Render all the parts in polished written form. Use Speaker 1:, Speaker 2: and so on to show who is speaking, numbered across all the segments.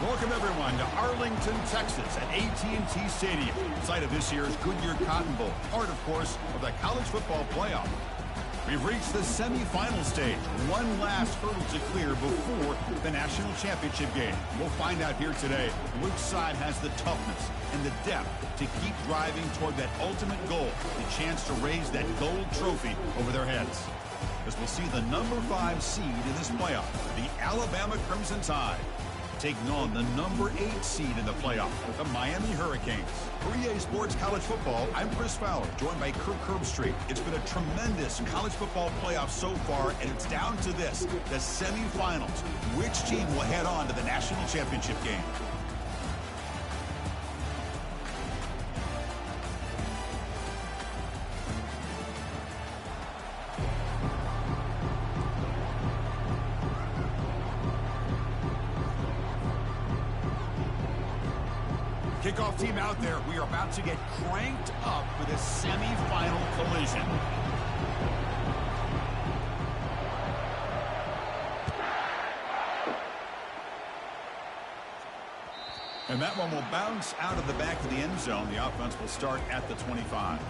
Speaker 1: Welcome, everyone, to Arlington, Texas at AT&T Stadium, site of this year's Goodyear Cotton Bowl, part, of course, of the college football playoff. We've reached the semifinal stage, one last hurdle to clear before the national championship game. We'll find out here today which side has the toughness and the depth to keep driving toward that ultimate goal, the chance to raise that gold trophy over their heads. As we'll see the number 5 seed in this playoff, the Alabama Crimson Tide, taking on the number 8 seed in the playoff, the Miami Hurricanes. For EA Sports College Football, I'm Chris Fowler, joined by Kirk Herbstreit. It's been a tremendous college football playoff so far, and it's down to this, the semifinals. Which team will head on to the national championship game? Kickoff team out there. We are about to get cranked up with a semi-final collision. And that one will bounce out of the back of the end zone. The offense will start at the 25.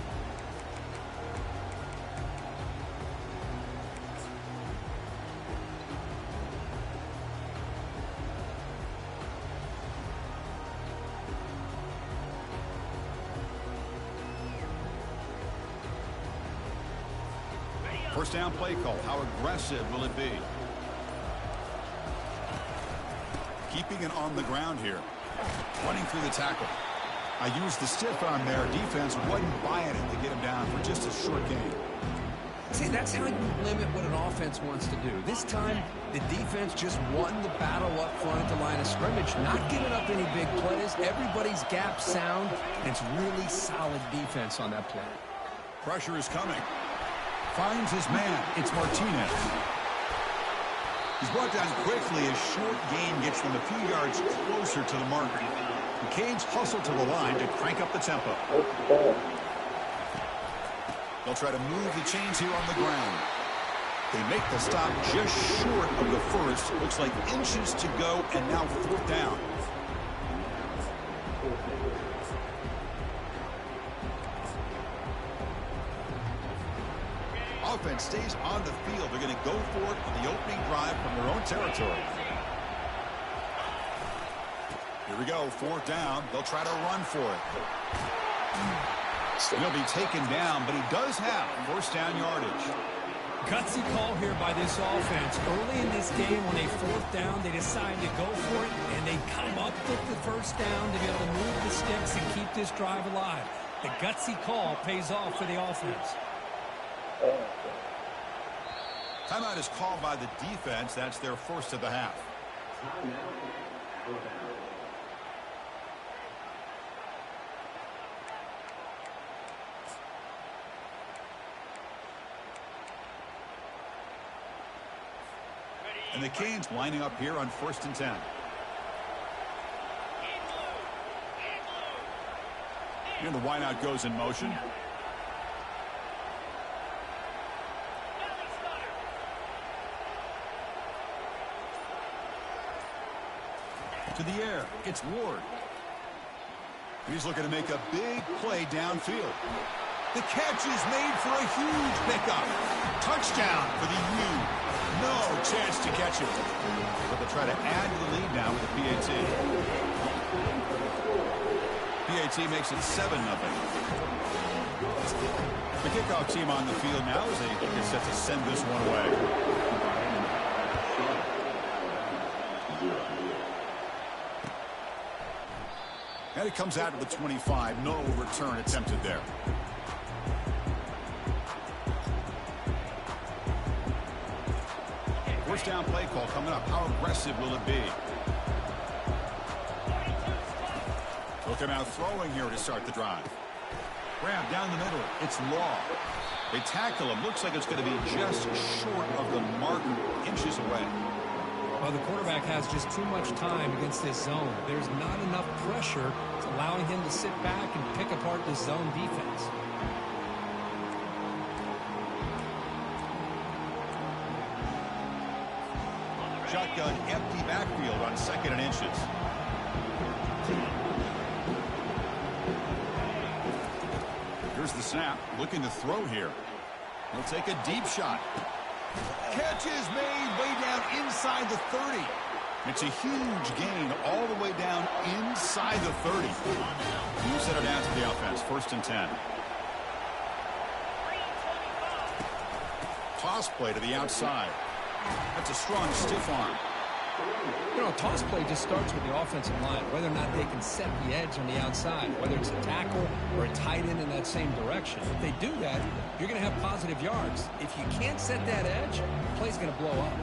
Speaker 1: First down play call. How aggressive will it be? Keeping it on the ground here. Running through the tackle. I used the stiff arm there. Defense wasn't buying it to get him down for just a short gain.
Speaker 2: See, that's how you limit what an offense wants to do. This time, the defense just won the battle up front at the line of scrimmage, not giving up any big plays. Everybody's gap sound, and it's really solid defense on that play.
Speaker 1: Pressure is coming. Finds his man. It's Martinez. He's brought down quickly. A short gain gets them a few yards closer to the marker. The Canes hustle to the line to crank up the tempo. They'll try to move the chains here on the ground. They make the stop just short of the first. Looks like inches to go, and now 4th down. Offense stays on the field. They're going to go for it on the opening drive from their own territory. Here we go, 4th down. They'll try to run for it. He'll be taken down, but he does have 1st down yardage.
Speaker 3: Gutsy call here by this offense. Early in this game, when they 4th down, they decide to go for it, and they come up with the 1st down to be able to move the sticks and keep this drive alive. The gutsy call pays off for the offense.
Speaker 1: Timeout is called by the defense. That's their first of the half. And the Canes lining up here on 1st and 10. And the wideout goes in motion. To the air, it's Ward. He's looking to make a big play downfield. The catch is made for a huge pickup. Touchdown for the U. No chance to catch it. But they'll try to add to the lead now with the PAT. PAT makes it 7-0. The kickoff team on the field now as they get set to send this one away. And it comes out to the 25. No return attempted there. First down play call coming up. How aggressive will it be? Looking out throwing here to start the drive. Grab down the middle. It's Law. They tackle him. Looks like it's going to be just short of the marker, inches away.
Speaker 3: Well, the quarterback has just too much time against this zone. There's not enough pressure to allowing him to sit back and pick apart the zone defense.
Speaker 1: Shotgun empty backfield on 2nd and inches. Here's the snap. Looking to throw here. He'll take a deep shot. Catch is made way down inside the 30. It's a huge gain all the way down inside the 30. You set it down to the offense. 1st and 10. Toss play to the outside. That's a strong stiff arm.
Speaker 2: You know, toss play just starts with the offensive line, whether or not they can set the edge on the outside, whether it's a tackle or a tight end in that same direction. If they do that, you're going to have positive yards. If you can't set that edge, the play's going to blow up.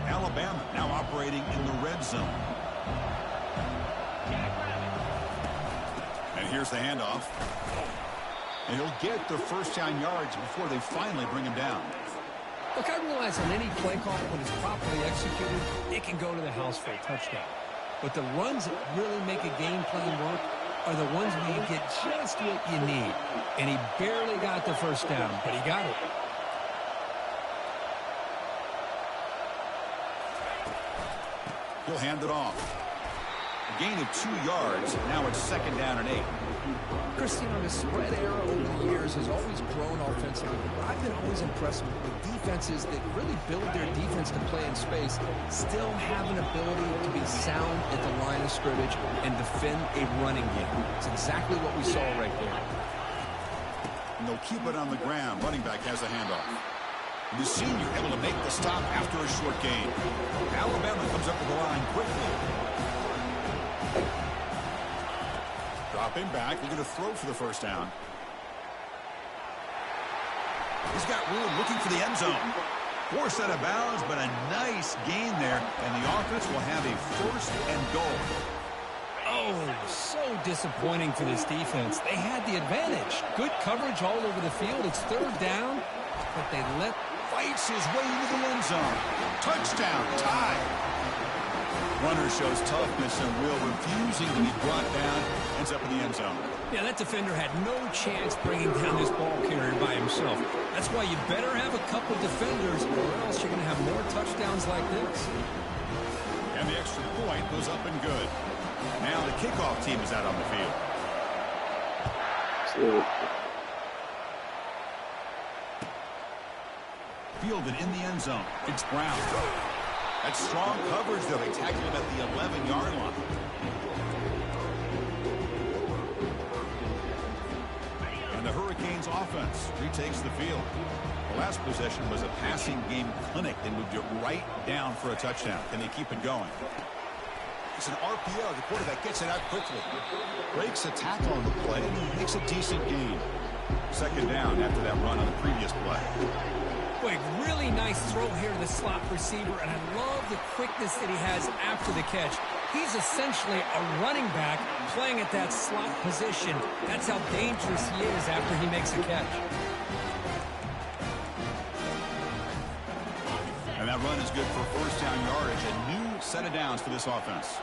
Speaker 1: Alabama now operating in the red zone. And here's the handoff. And he'll get the 1st down yards before they finally bring him down.
Speaker 2: Look, I realize on any play call, when it's properly executed, it can go to the house for a touchdown. But the runs that really make a game plan work are the ones where you get just what you need. And he barely got the 1st down, but he got it.
Speaker 1: He'll hand it off. A gain of 2 yards. Now it's 2nd down and 8.
Speaker 2: Chris, you know, the spread era over the years has always grown offensively. But I've been always impressed with defenses that really build their defense to play in space, still have an ability to be sound at the line of scrimmage and defend a running game. It's exactly what we saw right there.
Speaker 1: And they'll keep it on the ground. Running back has a handoff. And the senior able to make the stop after a short gain. Alabama comes up to the line quickly. Dropping back, looking to throw for the 1st down. He's got room, looking for the end zone. Forced out of bounds, but a nice gain there, and the offense will have a 1st and goal.
Speaker 2: Oh, so disappointing for this defense. They had the advantage. Good coverage all over the field. It's 3rd down, but they
Speaker 1: fights his way into the end zone. Touchdown, tie. Runner shows toughness and will, refusing to be brought down, ends up in the end zone.
Speaker 2: Yeah, that defender had no chance bringing down this ball carrier by himself. That's why you better have a couple defenders, or else you're going to have more touchdowns like this.
Speaker 1: And the extra point goes up and good. Now the kickoff team is out on the field. Fielded in the end zone. It's Brown. That's strong coverage, though. They tackle him at the 11-yard line. And the Hurricanes offense retakes the field. The last possession was a passing game clinic. They moved it right down for a touchdown. Can they keep it going? It's an RPO. The quarterback gets it out quickly. Breaks a tackle on the play. Makes a decent gain. 2nd down after that run on the previous play.
Speaker 2: Boy, really nice throw here to the slot receiver, and I love the quickness that he has after the catch. He's essentially a running back playing at that slot position. That's how dangerous he is after he makes a catch.
Speaker 1: And that run is good for 1st down yardage. A new set of downs for this offense.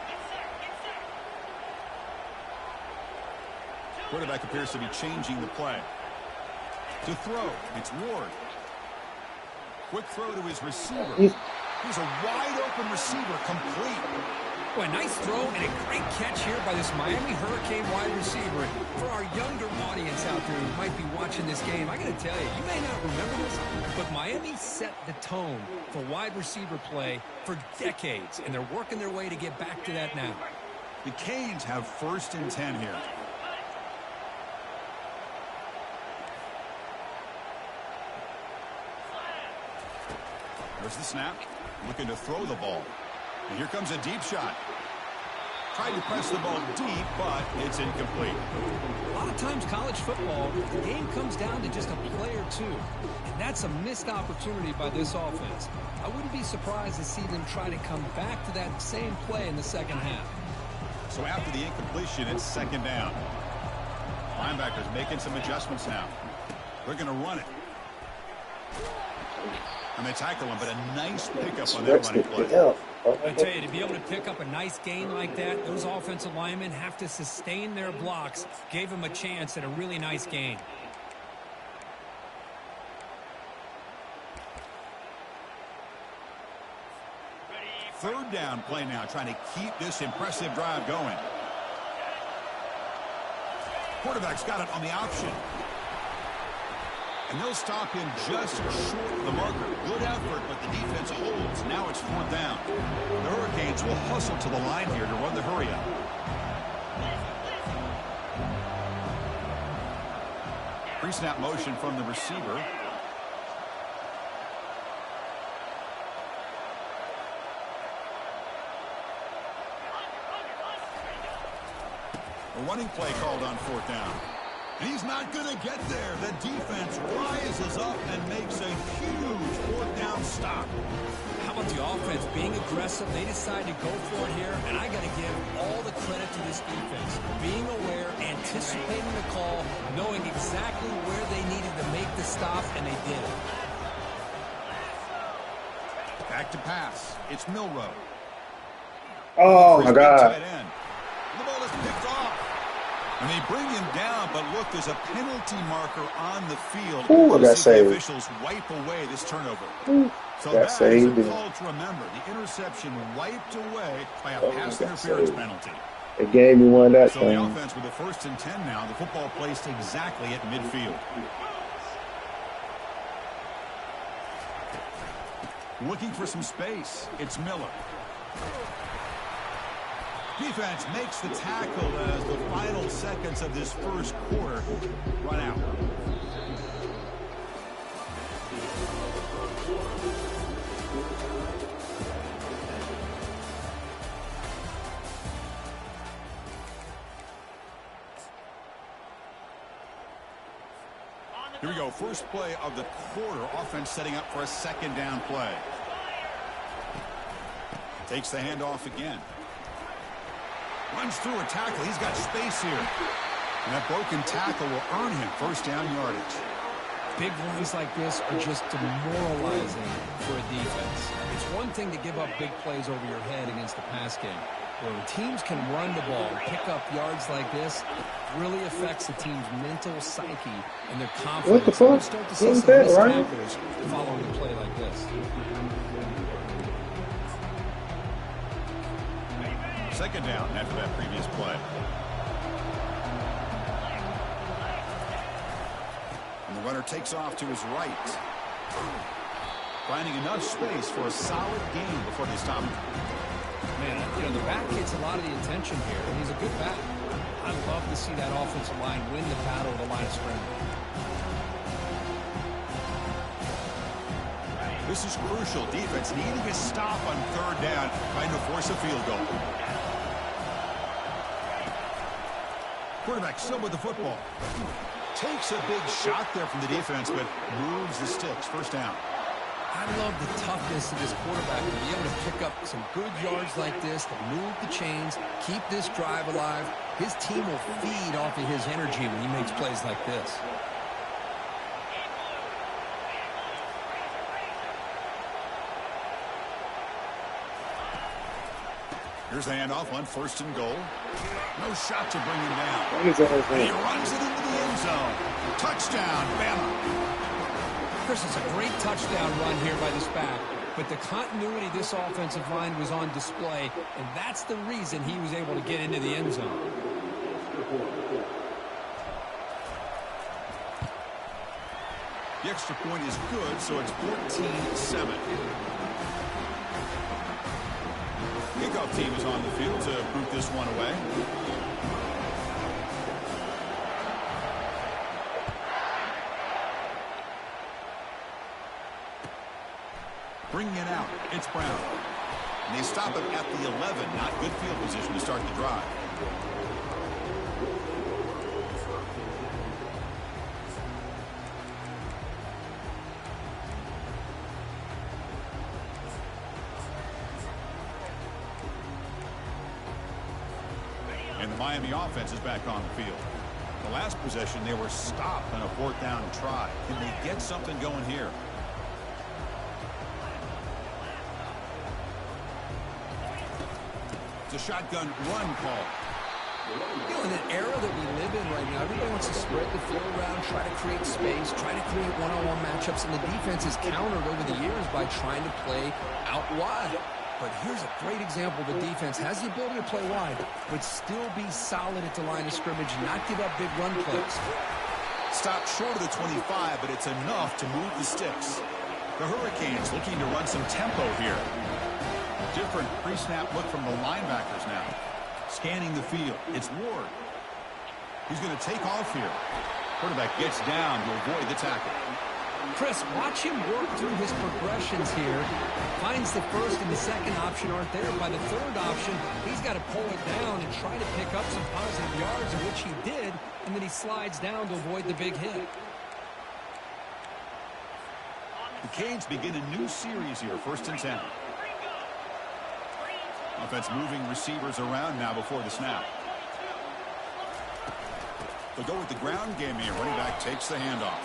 Speaker 1: Quarterback appears to be changing the play. To throw, it's Ward. Quick throw to his receiver. Here's a wide-open receiver, complete.
Speaker 2: Boy, nice throw and a great catch here by this Miami Hurricane wide receiver. For our younger audience out there who might be watching this game, I got to tell you, you may not remember this, but Miami set the tone for wide receiver play for decades, and they're working their way to get back to that now.
Speaker 1: The Canes have 1st and 10 here. There's the snap. Looking to throw the ball. And here comes a deep shot. Tried to press the ball deep, but it's incomplete.
Speaker 2: A lot of times college football, the game comes down to just a play or two. And that's a missed opportunity by this offense. I wouldn't be surprised to see them try to come back to that same play in the 2nd half.
Speaker 1: So after the incompletion, it's 2nd down. Linebackers making some adjustments now. They're going to run it. And they tackle him, but a nice pickup on that running play.
Speaker 2: I tell you, to be able to pick up a nice gain like that, those offensive linemen have to sustain their blocks. Gave him a chance at a really nice gain.
Speaker 1: third down play now, trying to keep this impressive drive going. Quarterback's got it on the option. And they'll stop him just short of the marker. Good effort, but the defense holds. Now it's fourth down. The Hurricanes will hustle to the line here to run the hurry-up. Pre-snap motion from the receiver. A running play called on fourth down. And he's not going to get there. The defense rises up and makes a huge fourth down stop.
Speaker 3: How about the offense being aggressive? They decide to go for it here, and I got to give all the credit to this defense. Being aware, anticipating the call, knowing exactly where they needed to make the stop, and they did it.
Speaker 1: Back to pass. It's Milroe.
Speaker 4: Oh, my God.
Speaker 1: The ball is picked off. And they bring him down, but look, there's a penalty marker on the field.
Speaker 4: Ooh, I got saved.
Speaker 1: The officials wipe away this turnover. So
Speaker 4: got
Speaker 1: that
Speaker 4: saved.
Speaker 1: is a call to remember. The interception wiped away by a pass interference penalty.
Speaker 4: It gave me one that
Speaker 1: So
Speaker 4: time.
Speaker 1: the offense with the 1st and 10 now. The football placed exactly at midfield. Looking for some space. It's Miller. Defense makes the tackle as the final seconds of this first quarter run out. Here we go. First play of the quarter. Offense setting up for a second down play. Takes the handoff again. Runs through a tackle. He's got space here. And that broken tackle will earn him first down yardage.
Speaker 2: Big runs like this are just demoralizing for a defense. It's one thing to give up big plays over your head against the pass game. But when teams can run the ball and pick up yards like this, it really affects the team's mental psyche and their confidence.
Speaker 4: What the fuck?
Speaker 2: You start to see
Speaker 4: Isn't
Speaker 2: some
Speaker 4: that
Speaker 2: missed
Speaker 4: right?
Speaker 2: tackles following a play like this.
Speaker 1: Second down after that previous play. And the runner takes off to his right. Finding enough space for a solid gain before they stop him.
Speaker 2: Man, you know, the back gets a lot of the attention here, and he's a good back. I'd love to see that offensive line win the battle of the line of scrimmage.
Speaker 1: This is crucial. Defense needing a stop on third down, trying to force a field goal. Quarterback still with the football. Takes a big shot there from the defense, but moves the sticks. First down.
Speaker 2: I love the toughness of this quarterback to be able to pick up some good yards like this, to move the chains, keep this drive alive. His team will feed off of his energy when he makes plays like this.
Speaker 1: Here's the handoff on 1st and goal. No shot to bring him down.
Speaker 4: What is that?
Speaker 1: And he runs it into the end zone. Touchdown, Bama.
Speaker 2: Chris, it's a great touchdown run here by this back, but the continuity of this offensive line was on display, and that's the reason he was able to get into the end zone.
Speaker 1: The extra point is good, so it's 14-7. Kickoff team is on the field to boot this one away. Bringing it out, it's Brown. And they stop him at the 11. Not good field position to start the drive. And the Miami offense is back on the field. The last possession, they were stopped on a 4th down try. Can they get something going here? It's a shotgun run call.
Speaker 2: You know, in an era that we live in right now, everybody wants to spread the field around, try to create space, try to create one-on-one matchups, and the defense is countered over the years by trying to play out wide. but here's a great example. The defense has the ability to play wide, but still be solid at the line of scrimmage, not give up big run plays.
Speaker 1: Stopped short of the 25, but it's enough to move the sticks. The Hurricanes looking to run some tempo here. Different pre-snap look from the linebackers now. Scanning the field. It's Ward. He's going to take off here. Quarterback gets down to avoid the tackle.
Speaker 2: Chris, watch him work through his progressions here. Finds the first and the second option aren't there. By the third option, he's got to pull it down and try to pick up some positive yards, which he did, and then he slides down to avoid the big hit.
Speaker 1: The Canes begin a new series here, 1st and 10. Offense moving receivers around now before the snap. They'll go with the ground game here. Running back takes the handoff.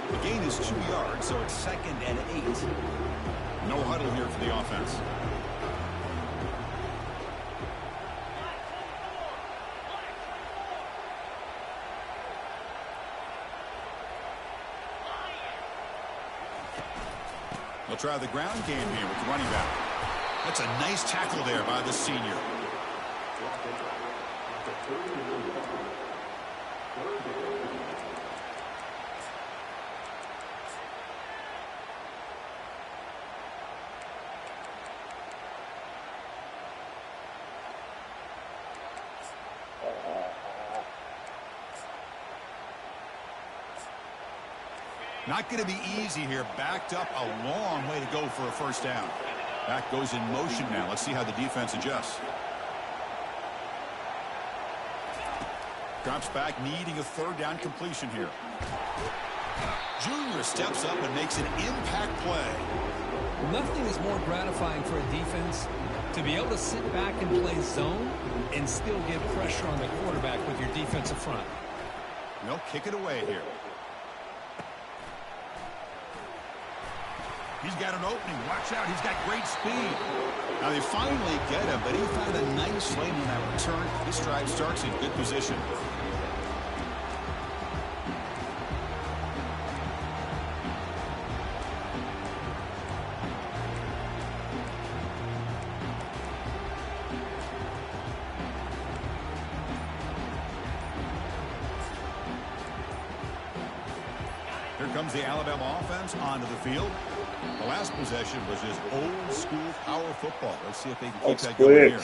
Speaker 1: The gain is 2 yards, so it's 2nd and 8. No huddle here for the offense. They'll try the ground game here with the running back. That's a nice tackle there by the senior. Not going to be easy here. Backed up a long way to go for a 1st down. Back goes in motion now. Let's see how the defense adjusts. Drops back, needing a 3rd down completion here. Junior steps up and makes an impact play.
Speaker 2: Nothing is more gratifying for a defense to be able to sit back and play zone and still get pressure on the quarterback with your defensive front.
Speaker 1: They'll kick it away here. He's got an opening. Watch out. He's got great speed. Now they finally get him, but he found a nice lane on that return. This drive starts in good position. Here comes the Alabama offense onto the field. The last possession was just old-school power football. Let's see if they can keep that going here.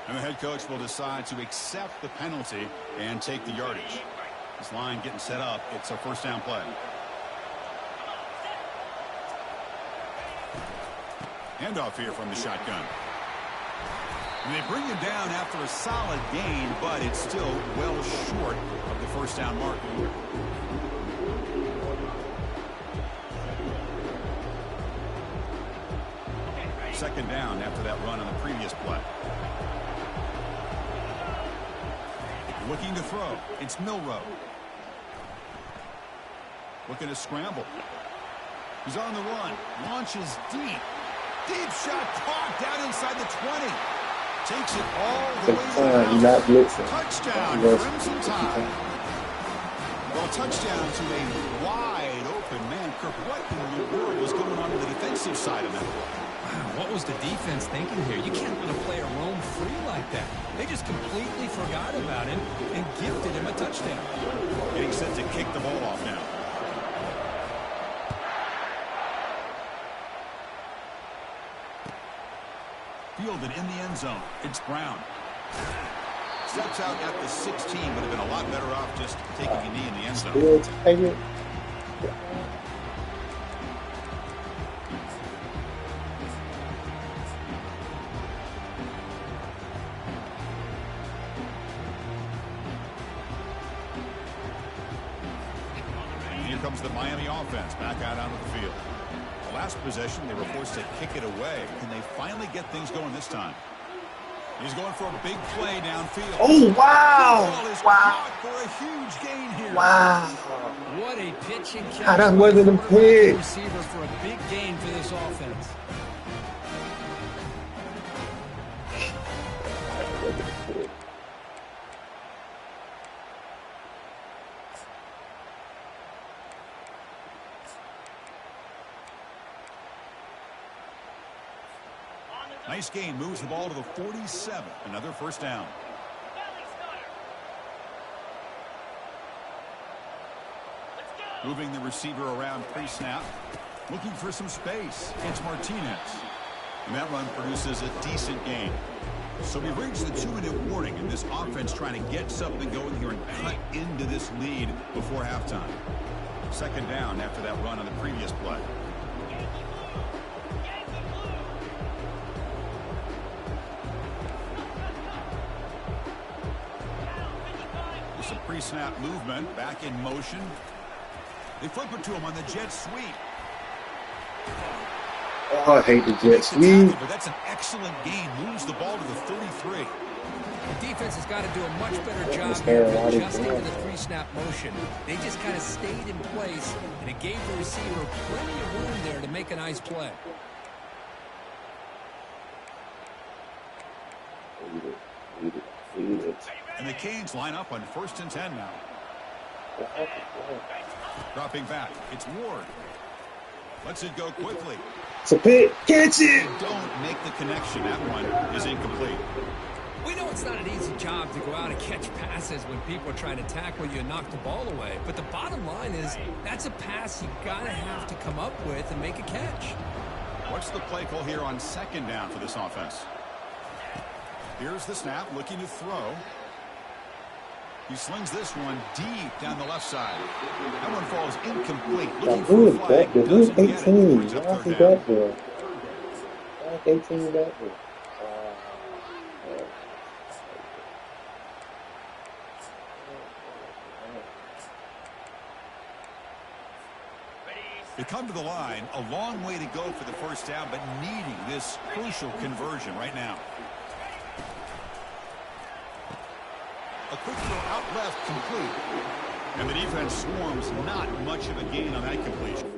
Speaker 1: And the head coach will decide to accept the penalty and take the yardage. This line getting set up. It's a 1st down play. Handoff here from the shotgun. And they bring him down after a solid gain, but it's still well short of the 1st down mark. 2nd down after that run on the previous play. Looking to throw. It's Milroe. Looking to scramble. He's on the run. Launches deep. Deep shot caught down inside the 20. Takes it all the way
Speaker 4: You're not blitzing.
Speaker 1: Touchdown, Crimson Tide. Well, touchdown to a wide open man. Kirk, what in the world was going on the defensive side of that?
Speaker 2: What was the defense thinking here? You can't let a player roam free like that. They just completely forgot about him and gifted him a touchdown.
Speaker 1: Getting set to kick the ball off now. Fielded in the end zone. It's Brown. Steps out at the 16. Would have been a lot better off just taking a knee in the end zone. Here comes the Miami offense back out onto the field. The last possession, they were forced to kick it away. Can they finally get things going this time? He's going for a big play downfield.
Speaker 4: Oh, wow.
Speaker 1: Wow. For a huge gain here.
Speaker 4: Wow.
Speaker 2: What a pitch and catch.
Speaker 4: God, that wasn't a pick.
Speaker 2: Receiver for a big gain for this offense.
Speaker 1: Nice gain. Moves the ball to the 47. Another first down. Moving the receiver around pre-snap. Looking for some space. It's Martinez. And that run produces a decent gain. So we've reached the 2-minute warning, and this offense trying to get something going here and cut into this lead before halftime. Second down after that run on the previous play. With some pre-snap movement, back in motion. They flip it to him on the jet sweep.
Speaker 4: Oh, I hate the jet sweep.
Speaker 1: But that's an excellent gain. Moves the ball to the 33.
Speaker 2: The defense has got to do a much better job here of adjusting to the three-snap motion. They just kind of stayed in place, and it gave the receiver plenty of room there to make a nice play.
Speaker 1: And the Canes line up on 1st and 10 now. Dropping back. It's Ward. Lets it go quickly.
Speaker 4: It's a pick. Catch it.
Speaker 1: Don't make the connection. That one is incomplete.
Speaker 2: We know it's not an easy job to go out and catch passes when people are trying to tackle you and knock the ball away. But the bottom line is that's a pass you got to have to come up with and make a catch.
Speaker 1: What's the play call here on 2nd down for this offense? Here's the snap, looking to throw. He slings this one deep down the left side. That one falls incomplete. Looking for a flag. Doesn't get it.
Speaker 4: 18.
Speaker 1: Brings up
Speaker 4: Why is he
Speaker 1: 3rd down.
Speaker 4: back there? Why is 18 back there?
Speaker 1: They come to the line, a long way to go for the first down, but needing this crucial conversion right now. A quick throw out left, complete. And the defense swarms, not much of a gain on that completion.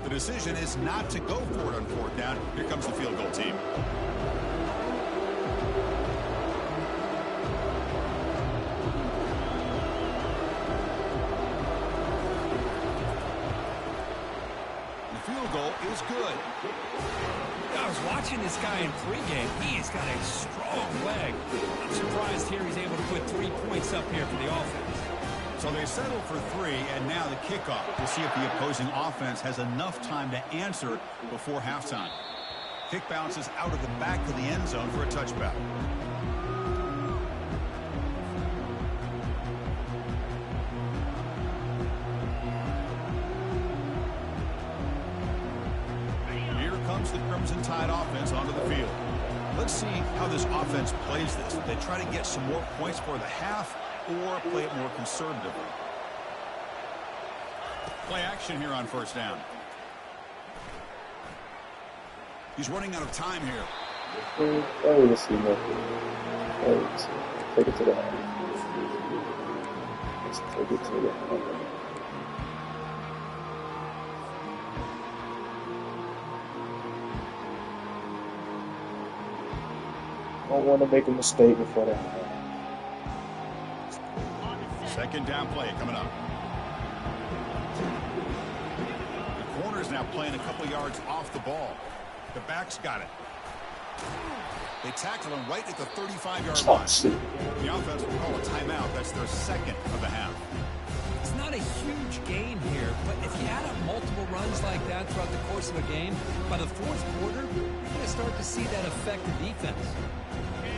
Speaker 1: The decision is not to go for it on 4th down. Here comes the field goal team. The field goal is good.
Speaker 3: I was watching this guy in pregame. He's got a strong leg. I'm surprised here he's able to put 3 points up here for the offense.
Speaker 1: So they settle for 3, and now the kickoff to see if the opposing offense has enough time to answer before halftime. Kick bounces out of the back of the end zone for a touchback. Here comes the Crimson Tide offense onto the field. Let's see how this offense plays this. They try to get some more points for the half, or play it more conservatively. Play action here on 1st down. He's running out of time here.
Speaker 4: Oh, let's see nothing. Oh, let's see. Take it to the house. Let's take it to the house. I don't want to make a mistake before the house.
Speaker 1: 2nd down play coming up. The corner's now playing a couple yards off the ball. The back's got it. They tackle him right at the 35-yard line. The offense will call a timeout. That's their 2nd of the half.
Speaker 2: It's not a huge gain here, but if you add up multiple runs like that throughout the course of a game, by the 4th quarter, you're going to start to see that affect the defense.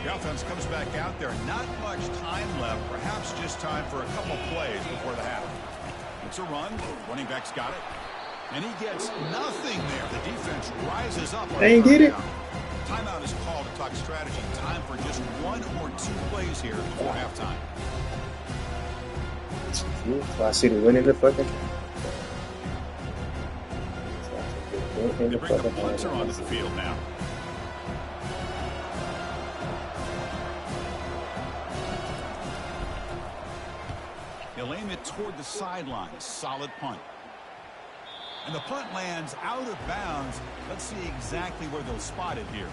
Speaker 1: The offense comes back out there. Not much time left. Perhaps just time for a couple plays before the half. It's a run. Running back's got it. And he gets nothing there. The defense rises up.
Speaker 4: They ain't get it.
Speaker 1: Timeout is called to talk strategy. Time for just 1 or 2 plays here before halftime.
Speaker 4: So I see the win in the fucking.
Speaker 1: They bring the punter onto the field now. He'll aim it toward the sideline. Solid punt. And the punt lands out of bounds. Let's see exactly where they'll spot it here.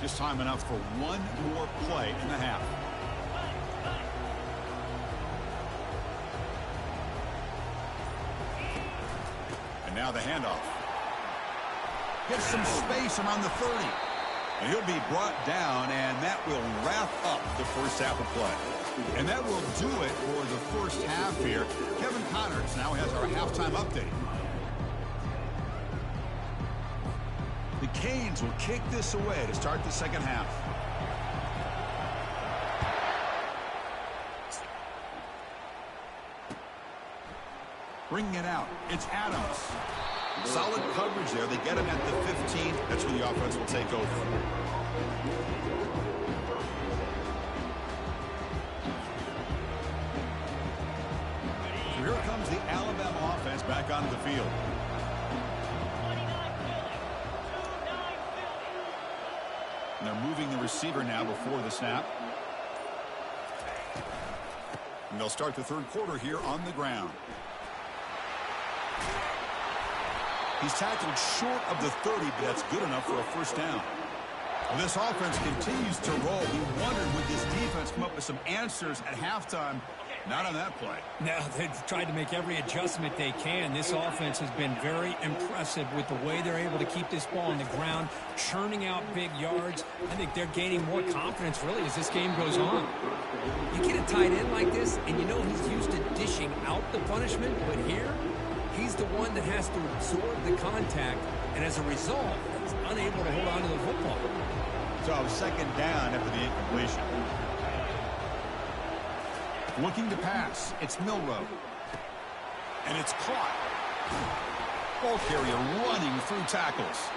Speaker 1: Just time enough for 1 more play in the half. And now the handoff. Gets some space around the 30. And he'll be brought down, and that will wrap up the first half of play. And that will do it for the first half here. Kevin Connors now has our halftime update. The Canes will kick this away to start the second half. Bringing it out, it's Adams. Solid coverage there. They get him at the 15. That's where the offense will take over. So here comes the Alabama offense back onto the field. And they're moving the receiver now before the snap. And they'll start the third quarter here on the ground. He's tackled short of the 30, but that's good enough for a first down. Well, this offense continues to roll. We wondered, would this defense come up with some answers at halftime? Not on that play.
Speaker 3: No, they've tried to make every adjustment they can. This offense has been very impressive with the way they're able to keep this ball on the ground, churning out big yards. I think they're gaining more confidence, really, as this game goes on. You get a tight end like this, and you know he's used to dishing out the punishment, but here, he's the one that has to absorb the contact, and as a result, he's unable to hold on to the football.
Speaker 1: So second down after the incompletion. Looking to pass. It's Milroe. And it's caught. Ball carrier running through tackles.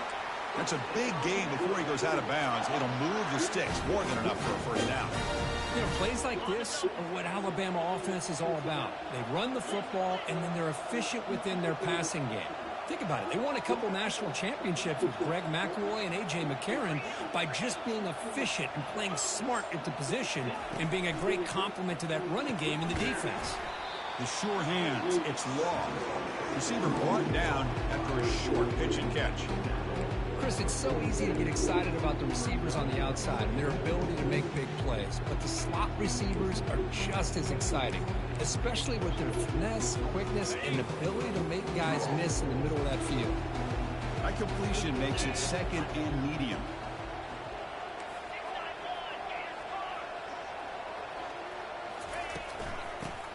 Speaker 1: That's a big gain before he goes out of bounds. It'll move the sticks. More than enough for a first down.
Speaker 3: You know, plays like this are what Alabama offense is all about. They run the football, and then they're efficient within their passing game. Think about it. They won a couple national championships with Greg McElroy and A.J. McCarron by just being efficient and playing smart at the position and being a great complement to that running game in the defense.
Speaker 1: The sure hands. It's long. Receiver brought down after a short pitch and catch.
Speaker 2: Chris, it's so easy to get excited about the receivers on the outside and their ability to make big plays. But the slot receivers are just as exciting, especially with their finesse, quickness, and ability to make guys miss in the middle of that field.
Speaker 1: That completion makes it second and medium.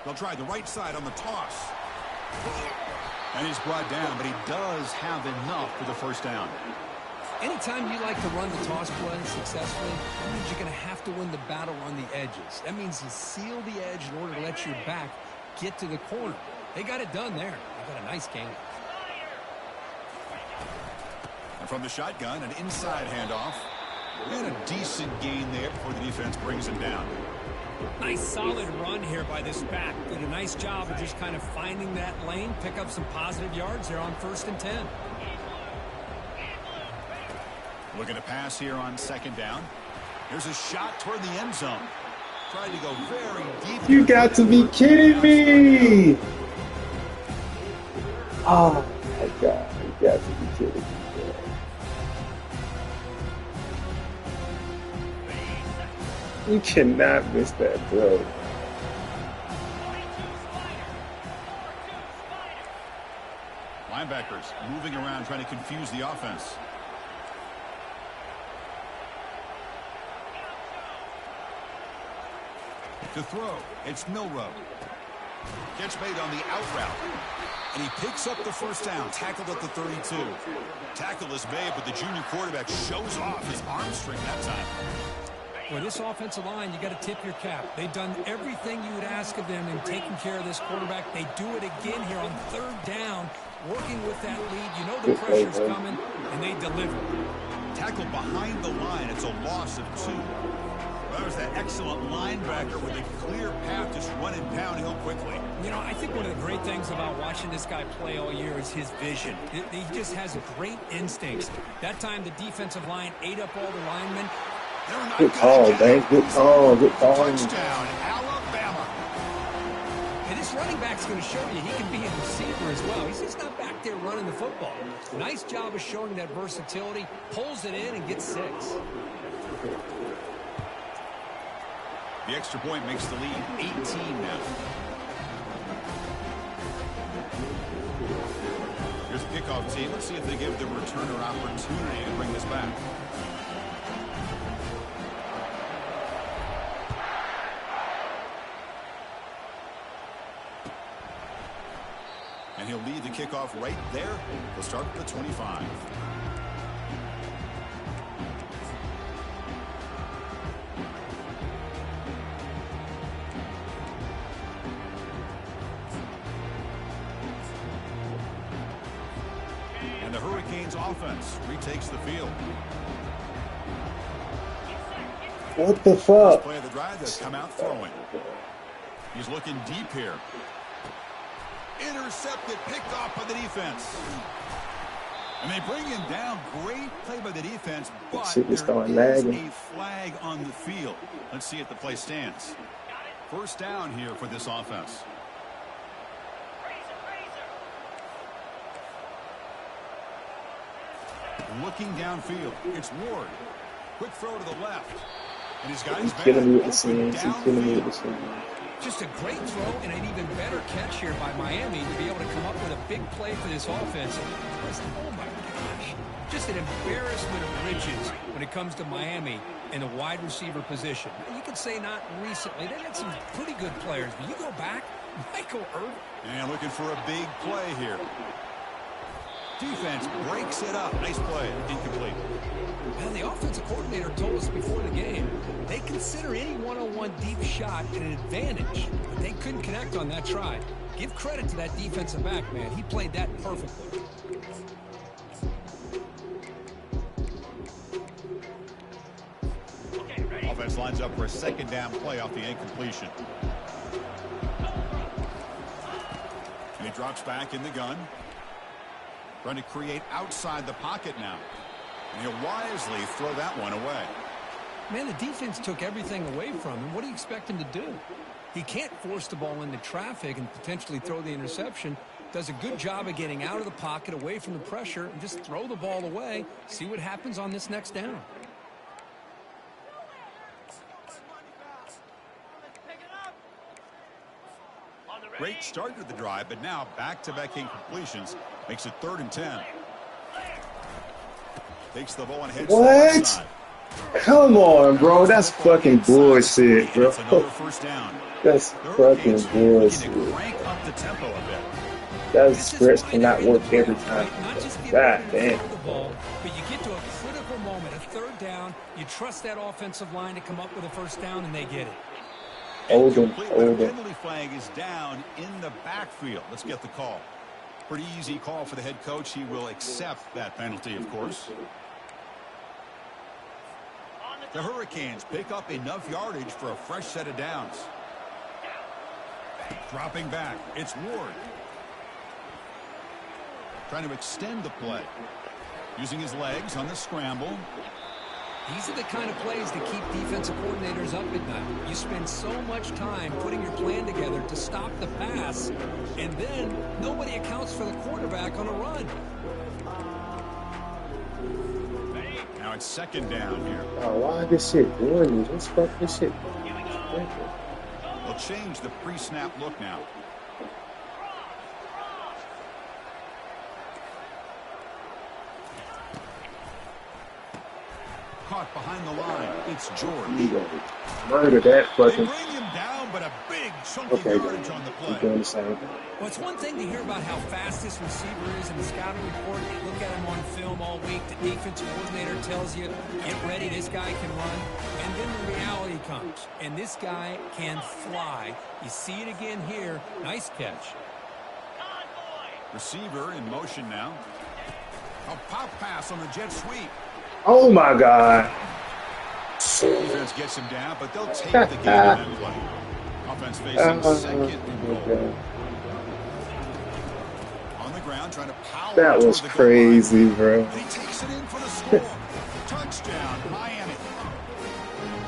Speaker 1: They'll try the right side on the toss. And he's brought down, but he does have enough for the first down.
Speaker 2: Anytime you like to run the toss play successfully, that means you're going to have to win the battle on the edges. That means you seal the edge in order to let your back get to the corner. They got it done there. They got a nice game.
Speaker 1: And from the shotgun, an inside handoff. And a decent gain there before the defense brings him down.
Speaker 3: Nice solid run here by this back. Did a nice job of just kind of finding that lane, pick up some positive yards there on 1st and 10.
Speaker 1: Looking to pass here on second down. Here's a shot toward the end zone. Tried to go very deep.
Speaker 4: You got to be kidding me! Oh my God, you got to be kidding me. You cannot miss that, bro.
Speaker 1: Linebackers moving around trying to confuse the offense. To throw, it's Milroe. Catch made on the out route. And he picks up the first down, tackled at the 32. Tackle is made, but the junior quarterback shows off his arm strength that time.
Speaker 3: Well, this offensive line, you got to tip your cap. They've done everything you would ask of them in taking care of this quarterback. They do it again here on third down, working with that lead. You know the pressure's coming, and they deliver.
Speaker 1: Tackled behind the line. It's a loss of 2. Well, there's that excellent linebacker with a clear path just running downhill quickly.
Speaker 3: You know, I think one of the great things about watching this guy play all year is his vision. He just has great instincts. That time the defensive line ate up all the linemen.
Speaker 4: Good call, Dave. Good call. Good call.
Speaker 1: Touchdown, Alabama.
Speaker 3: And this running back's going to show you he can be a receiver as well. He's just not back there running the football. Nice job of showing that versatility. Pulls it in and gets 6.
Speaker 1: The extra point makes the lead 18 now. Here's the kickoff team. Let's see if they give the returner opportunity to bring this back. And he'll lead the kickoff right there. We'll start with the 25. And the Hurricanes offense retakes the field.
Speaker 4: What the
Speaker 1: First
Speaker 4: fuck?
Speaker 1: play of the drive, they'll come out throwing. He's looking deep here. Intercepted, picked off by the defense. And they bring him down. Great play by the defense, but there is a flag on the field. Let's see if the play stands. First down here for this offense. Looking downfield. It's Ward. Quick throw to the left. And he's got his man.
Speaker 4: Killing me with the scenes. He's killing me with the scenes.
Speaker 3: Just a great throw and an even better catch here by Miami to be able to come up with a big play for this offense. Oh, my gosh. Just an embarrassment of riches when it comes to Miami in the wide receiver position. You could say not recently. They had some pretty good players, but you go back, Michael Irvin.
Speaker 1: And looking for a big play here. Defense breaks it up. Nice play. Incomplete.
Speaker 3: Well, the offensive coordinator told us before the game they consider any one-on-one deep shot an advantage, but they couldn't connect on that try. Give credit to that defensive back, man. He played that perfectly.
Speaker 1: Offense lines up for a second down play off the incompletion. And he drops back in the gun. Trying to create outside the pocket now. And he'll wisely throw that one away.
Speaker 3: Man, the defense took everything away from him. What do you expect him to do? He can't force the ball into traffic and potentially throw the interception. Does a good job of getting out of the pocket, away from the pressure, and just throw the ball away. See what happens on this next down.
Speaker 1: Great start to the drive, but now back-to-back incompletions makes it 3rd and 10. Takes the ball and heads
Speaker 4: What?
Speaker 1: side.
Speaker 4: Come on, bro. That's fucking bullshit, bro.
Speaker 1: It's another first down.
Speaker 4: That's fucking bullshit.
Speaker 1: Crank up the tempo a bit.
Speaker 4: That script cannot work every time. God damn.
Speaker 3: But you get to a critical moment, a 3rd down. You trust that offensive line to come up with a first down, and they get it.
Speaker 4: Oldham.
Speaker 1: Penalty flag is down in the backfield. Let's get the call. Pretty easy call for the head coach. He will accept that penalty, of course. The Hurricanes pick up enough yardage for a fresh set of downs. Dropping back. It's Ward. Trying to extend the play. Using his legs on the scramble.
Speaker 3: These are the kind of plays that keep defensive coordinators up at night. You spend so much time putting your plan together to stop the pass, and then nobody accounts for the quarterback on a run.
Speaker 1: Now it's 2nd down here.
Speaker 4: Oh, why this shit doing this? What's fuck this shit?
Speaker 1: They'll change the pre-snap look now. caught behind the line. It's George.
Speaker 4: Murder that
Speaker 1: They
Speaker 4: fucking.
Speaker 1: bring him down, but a big chunky
Speaker 4: Okay,
Speaker 1: yardage on the
Speaker 4: keep
Speaker 1: play.
Speaker 4: doing the same thing.
Speaker 3: Well, it's one thing to hear about how fast this receiver is in the scouting report. You look at him on film all week. The defensive coordinator tells you, get ready, this guy can run. And then the reality comes. And this guy can fly. You see it again here. Nice catch.
Speaker 1: Receiver in motion now. A pop pass on the jet sweep.
Speaker 4: Oh my God.
Speaker 1: Defense gets him down, but they'll take the game on that play. Offense facing second and goal. On the ground, trying to power.
Speaker 4: That was
Speaker 1: toward the goal
Speaker 4: crazy,
Speaker 1: line.
Speaker 4: bro.
Speaker 1: He takes it in for the score. Touchdown, Miami.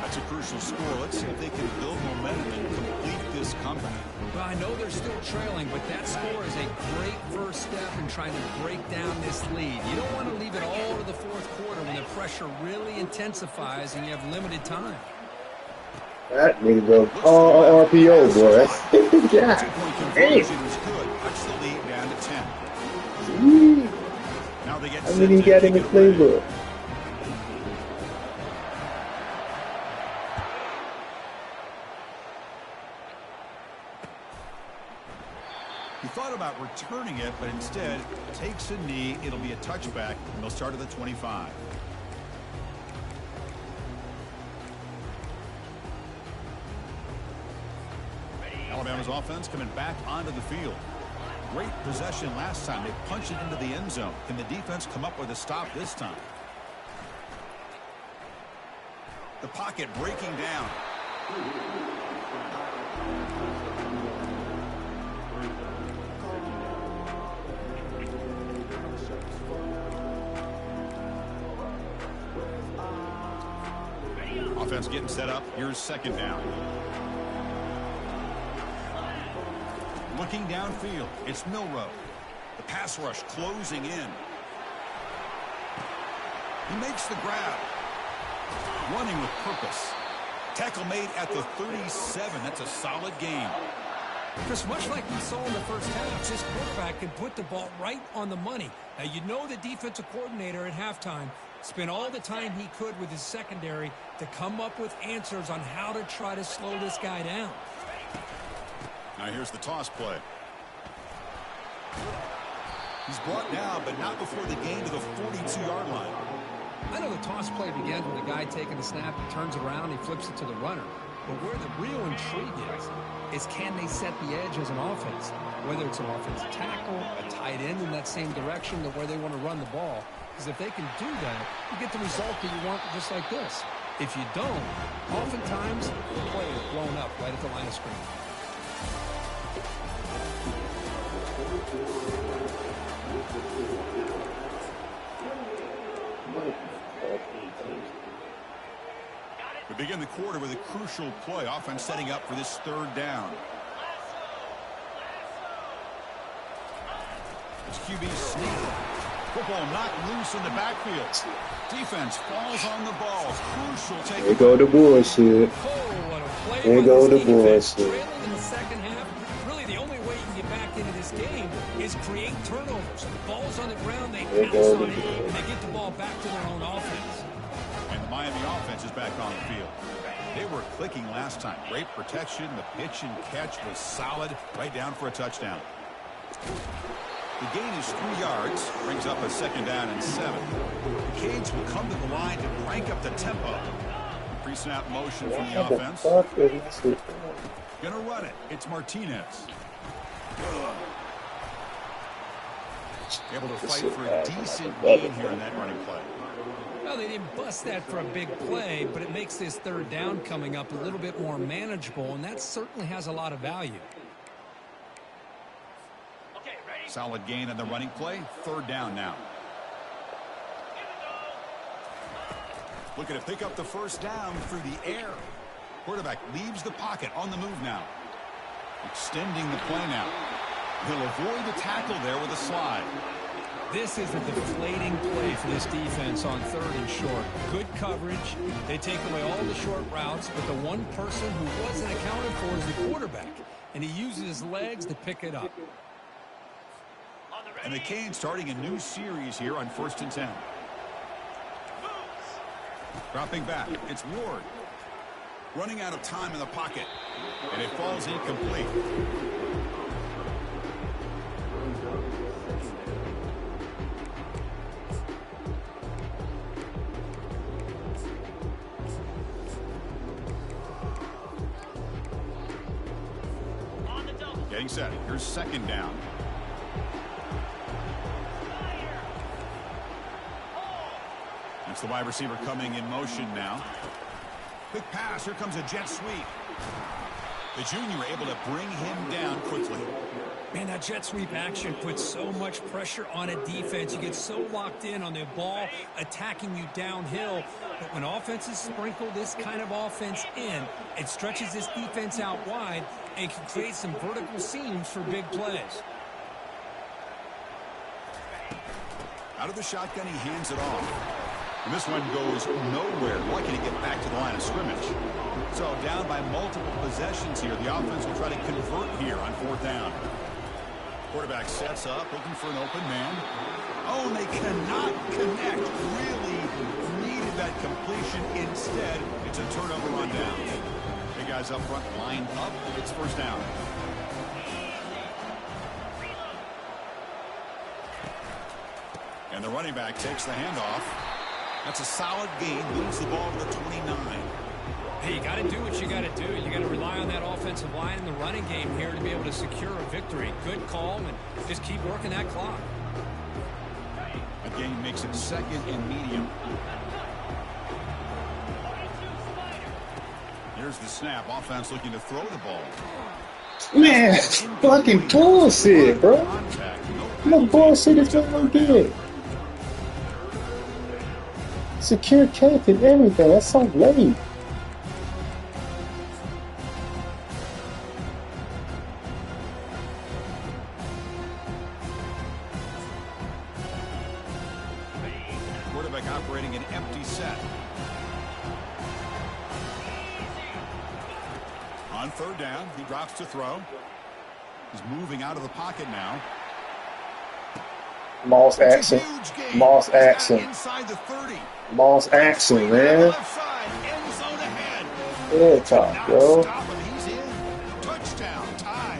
Speaker 1: That's a crucial score. Let's see if they can build momentum and complete this comeback.
Speaker 3: Well, I know they're still trailing, but that score is a great first step in trying to break down this lead. You don't want to leave it all to the fourth quarter when the pressure really intensifies and you have limited time.
Speaker 4: That nigga go all RPO, boy. That's yeah.
Speaker 1: Two-point
Speaker 4: Hey.
Speaker 1: conversion was good. Cuts the lead down to 10. Now they get
Speaker 4: How
Speaker 1: set
Speaker 4: many he
Speaker 1: to
Speaker 4: got in the
Speaker 1: kick it away.
Speaker 4: playbook?
Speaker 1: He thought about returning it, but instead takes a knee. It'll be a touchback, and they'll start at the 25. Alabama's offense coming back onto the field. Great possession last time. They punched it into the end zone. Can the defense come up with a stop this time? The pocket breaking down. Offense getting set up. Here's second down. Looking downfield, it's Milroe. The pass rush closing in. He makes the grab. Running with purpose. Tackle made at the 37. That's a solid gain.
Speaker 3: Chris, much like we saw in the first half, this quarterback can put the ball right on the money. Now, you know the defensive coordinator at halftime spent all the time he could with his secondary to come up with answers on how to try to slow this guy down.
Speaker 1: Now here's the toss play. He's brought down, but not before the gain to the 42-yard line.
Speaker 3: I know the toss play begins with a guy taking the snap, he turns it around, he flips it to the runner. But where the real intrigue is can they set the edge as an offense? Whether it's an offensive tackle, a tight end in that same direction to where they want to run the ball. Because if they can do that, you get the result that you want just like this. If you don't, oftentimes the play is blown up right at the line of scrimmage.
Speaker 1: We begin the quarter with a crucial play. Offense setting up for this third down. It's QB sneak. Football knocked loose in the backfield. Defense falls on the ball. Crucial take.
Speaker 4: There go the bullshit.
Speaker 3: Oh, what a play
Speaker 4: There
Speaker 3: by
Speaker 4: go
Speaker 3: this
Speaker 4: the
Speaker 3: defense.
Speaker 4: bullshit.
Speaker 3: Trailing in the second half, really the only way you can get back into this game is create turnovers. Ball's on the ground, they
Speaker 4: There
Speaker 3: pounce
Speaker 4: go
Speaker 3: on
Speaker 4: the
Speaker 3: it,
Speaker 4: bullshit.
Speaker 3: and they get the ball back to their own offense.
Speaker 1: And the Miami offense is back on the field. They were clicking last time. Great protection. The pitch and catch was solid. Right down for a touchdown. The gain is 3 yards. Brings up a second down and 7. The Canes will come to the line to crank up the tempo. Pre-snap motion from the
Speaker 4: What the
Speaker 1: offense.
Speaker 4: fuck is this?
Speaker 1: Gonna run it. It's Martinez. Able to fight for a decent gain here in that running play.
Speaker 3: Well, they didn't bust that for a big play, but it makes this third down coming up a little bit more manageable, and that certainly has a lot of value.
Speaker 1: Solid gain on the running play. Third down now. Looking to pick up the first down through the air. Quarterback leaves the pocket on the move now. Extending the play now. He'll avoid the tackle there with a slide.
Speaker 3: This is a deflating play for this defense on third and short. Good coverage. They take away all the short routes, but the one person who wasn't accounted for is the quarterback, and he uses his legs to pick it up.
Speaker 1: And the Canes starting a new series here on 1st and 10. Dropping back, it's Ward. Running out of time in the pocket. And it falls incomplete. Getting set. Here's second down. That's the wide receiver coming in motion now. Quick pass. Here comes a jet sweep. The junior able to bring him down quickly.
Speaker 3: Man, that jet sweep action puts so much pressure on a defense. You get so locked in on the ball attacking you downhill. But when offenses sprinkle this kind of offense in, it stretches this defense out wide and can create some vertical seams for big plays.
Speaker 1: Out of the shotgun, he hands it off. And this one goes nowhere. Lucky to get back to the line of scrimmage. So down by multiple possessions here. The offense will try to convert here on fourth down. Quarterback sets up, looking for an open man. Oh, and they cannot connect. Really needed that completion. Instead, it's a turnover on downs. Big guys up front lined up. It's first down. And the running back takes the handoff. That's a solid gain. Moves the ball to the 29.
Speaker 3: Hey, you got to do what you got to do. You got to rely on that offensive line in the running game here to be able to secure a victory. Good call, and just keep working that clock.
Speaker 1: That gain makes it second and medium. Here's the snap. Offense looking to throw the ball.
Speaker 4: Man, fucking bullshit, bro. No bullshit is what we did. Secure catch and everything. That's so lame.
Speaker 1: Quarterback operating an empty set. On third down, he drops to throw. He's moving out of the pocket now.
Speaker 4: Moss action. Moss action.
Speaker 1: Inside the 30.
Speaker 4: Moss action, man.
Speaker 1: Left side, end zone ahead.
Speaker 4: Good talk, bro.
Speaker 1: Stop him. He's in. Touchdown. Tie.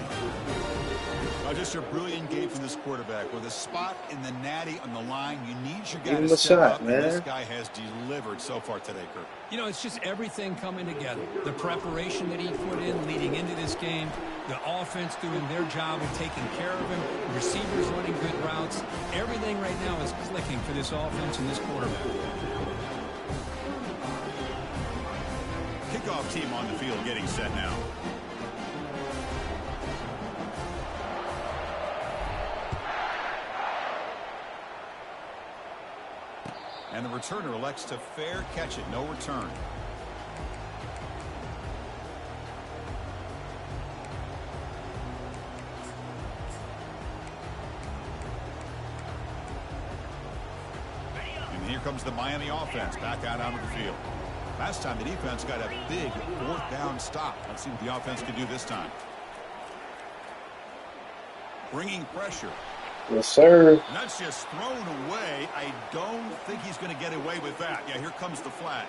Speaker 1: Just a brilliant game from this quarterback. With a spot in the natty on the line, you need your guy
Speaker 4: Give him
Speaker 1: to
Speaker 4: a
Speaker 1: step
Speaker 4: shot,
Speaker 1: up.
Speaker 4: man.
Speaker 1: This guy has delivered so far today, Kirk.
Speaker 3: You know, it's just everything coming together. The preparation that he put in leading into this game, the offense doing their job of taking care of him, the receivers running good routes. Everything right now is clicking for this offense and this quarterback.
Speaker 1: Kickoff team on the field getting set now. And the returner elects to fair catch it. No return. And here comes the Miami offense back out onto the field. Last time the defense got a big fourth down stop. Let's see what the offense can do this time. Bringing pressure.
Speaker 4: Yes, sir.
Speaker 1: And that's just thrown away. I don't think he's going to get away with that. Yeah, here comes the flag.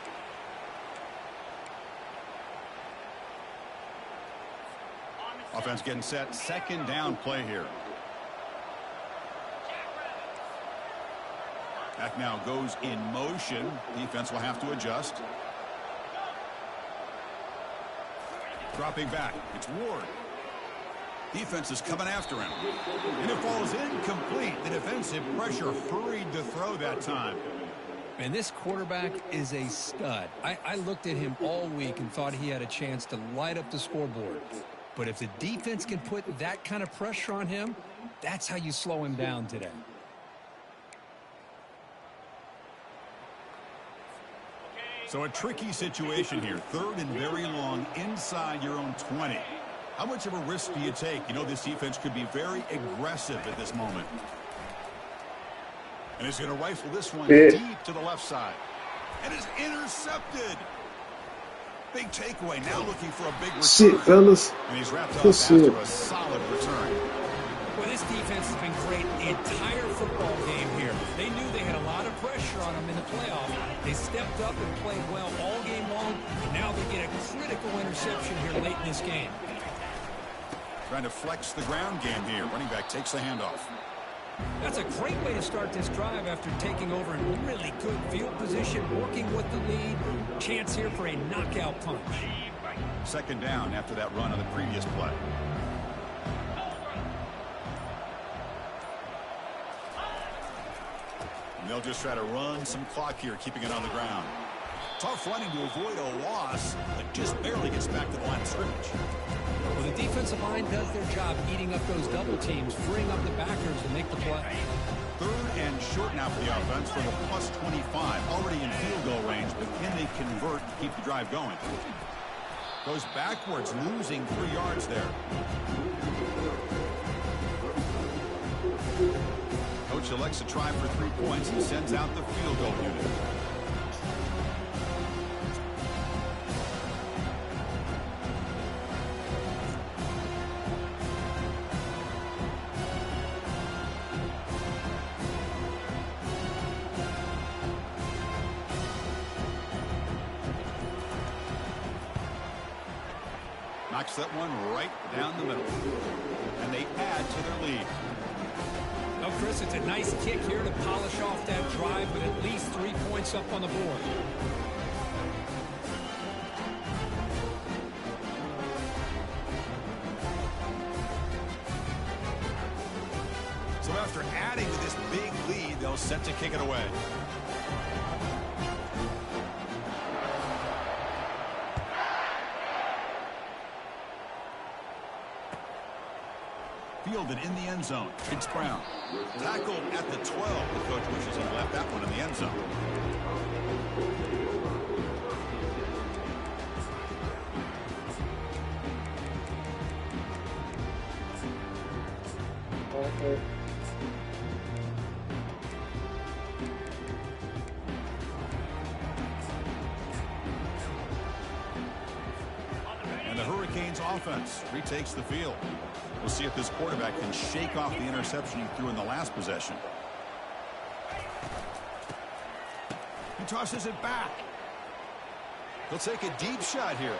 Speaker 1: Offense getting set. Second down play here. That now goes in motion. Defense will have to adjust. Dropping back. It's Ward. Defense is coming after him. And it falls incomplete. The defensive pressure hurried to throw that time.
Speaker 3: And this quarterback is a stud. I looked at him all week and thought he had a chance to light up the scoreboard. But if the defense can put that kind of pressure on him, that's how you slow him down today.
Speaker 1: So a tricky situation here. Third and very long inside your own 20. How much of a risk do you take? You know, this defense could be very aggressive at this moment. And he's going to rifle this one deep to the left side. And it's intercepted. Big takeaway. Now looking for a big return.
Speaker 4: Shit, fellas.
Speaker 1: And he's wrapped up after a solid return.
Speaker 3: Well, this defense has been great the entire football game here. They knew they had a lot of pressure on them in the playoff, They stepped up and played well all game long, and now they get a critical interception here late in this game.
Speaker 1: Trying to flex the ground game here. Running back takes the handoff.
Speaker 3: That's a great way to start this drive after taking over in really good field position, working with the lead. Chance here for a knockout punch.
Speaker 1: Second down after that run on the previous play. And they'll just try to run some clock here, keeping it on the ground. Tough running to avoid a loss, but just barely gets back to the line of scrimmage.
Speaker 3: Well, the defensive line does their job eating up those double teams, freeing up the backers to make the play.
Speaker 1: Third and short now for the offense from the plus 25. Already in field goal range, but can they convert to keep the drive going? Goes backwards, losing 3 yards there. Coach elects to try for 3 points. He sends out the field goal unit. Knocks that one right down the middle. And they add to their lead.
Speaker 3: Well, Chris, it's a nice kick here to polish off that drive with at least 3 points up on the board.
Speaker 1: So after adding to this big lead, they'll set to kick it away. Fielded in the end zone. It's Brown. Tackled at the 12. The coach wishes he left that one in the end zone. And the Hurricanes offense retakes the field. We'll see if this quarterback can shake off the interception he threw in the last possession. He tosses it back. He'll take a deep shot here.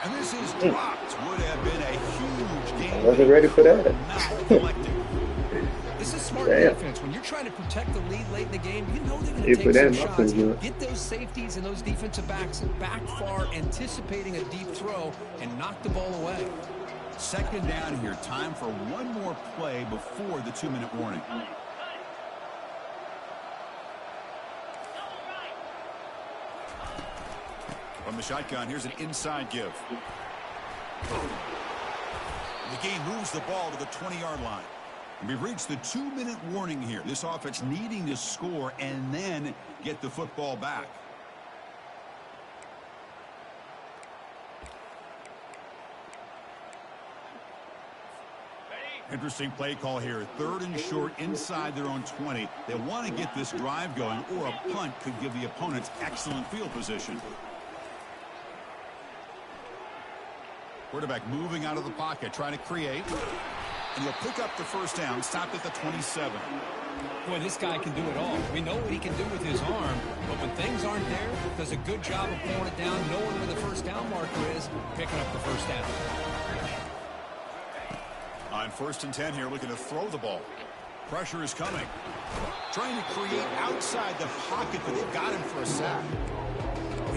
Speaker 1: And this is dropped. Would have been a huge game.
Speaker 4: I wasn't ready for that.
Speaker 1: Not collecting.
Speaker 2: This is smart defense. When you're trying to protect the lead late in the game, you know they're going to take some shots. Get those safeties and those defensive backs back far, anticipating a deep throw, and knock the ball away.
Speaker 1: Second down here. Time for one more play before the 2-minute warning. From the shotgun, here's an inside give. The game moves the ball to the 20-yard line. We've reached the 2-minute warning here. This offense needing to score and then get the football back. Interesting play call here. Third and short inside their own 20. They want to get this drive going, or a punt could give the opponents excellent field position. Quarterback moving out of the pocket, trying to create. And he'll pick up the first down, stopped at the 27.
Speaker 3: Boy, this guy can do it all. We know what he can do with his arm, but when things aren't there, does a good job of pulling it down, knowing where the first down marker is, picking up the first down.
Speaker 1: On 1st and 10 here, looking to throw the ball. Pressure is coming. Trying to create outside the pocket, but they've got him for a sack.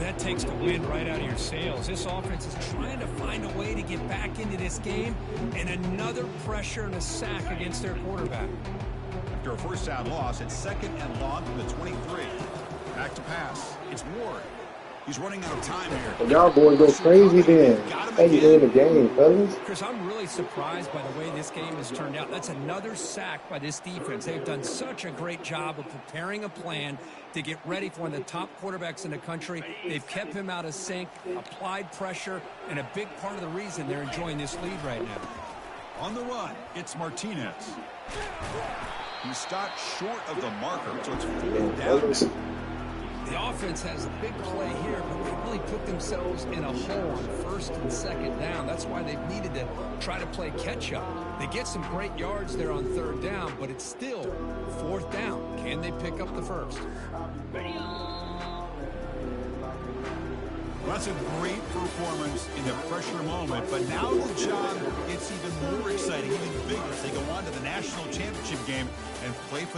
Speaker 3: That takes the wind right out of your sails. This offense is trying to find a way to get back into this game, and another pressure and a sack against their quarterback.
Speaker 1: After a first down loss, it's 2nd and long from the 23. Back to pass. It's Ward. He's running out of time here.
Speaker 4: Well, y'all boys go crazy then. How you doing the game, fellas?
Speaker 3: Chris, I'm really surprised by the way this game has turned out. That's another sack by this defense. They've done such a great job of preparing a plan to get ready for one of the top quarterbacks in the country. They've kept him out of sync, applied pressure, and a big part of the reason they're enjoying this lead right now.
Speaker 1: On the run, it's Martinez. He stopped short of the marker, so it's 4th down.
Speaker 2: The offense has a big play here, but they really put themselves in a hole on 1st and 2nd down. That's why they've needed to try to play catch-up. They get some great yards there on 3rd down, but it's still 4th down. and they pick up the first.
Speaker 1: Well, that's a great performance in the pressure moment, but now the job gets even more exciting, even bigger as they go on to the national championship game and play for that.